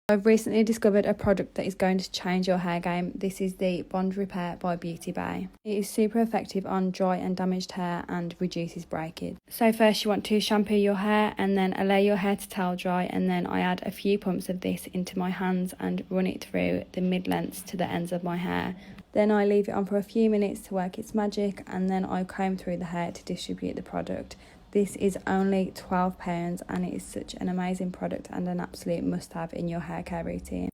I've recently discovered a product that is going to change your hair game. This is the Bond Repair by Beauty Bay. It is super effective on dry and damaged hair and reduces breakage. So first you want to shampoo your hair and then allow your hair to towel dry, and then I add a few pumps of this into my hands and run it through the mid-lengths to the ends of my hair. Then I leave it on for a few minutes to work its magic, and then I comb through the hair to distribute the product. This is only £12 and it is such an amazing product and an absolute must-have in your hair care routine.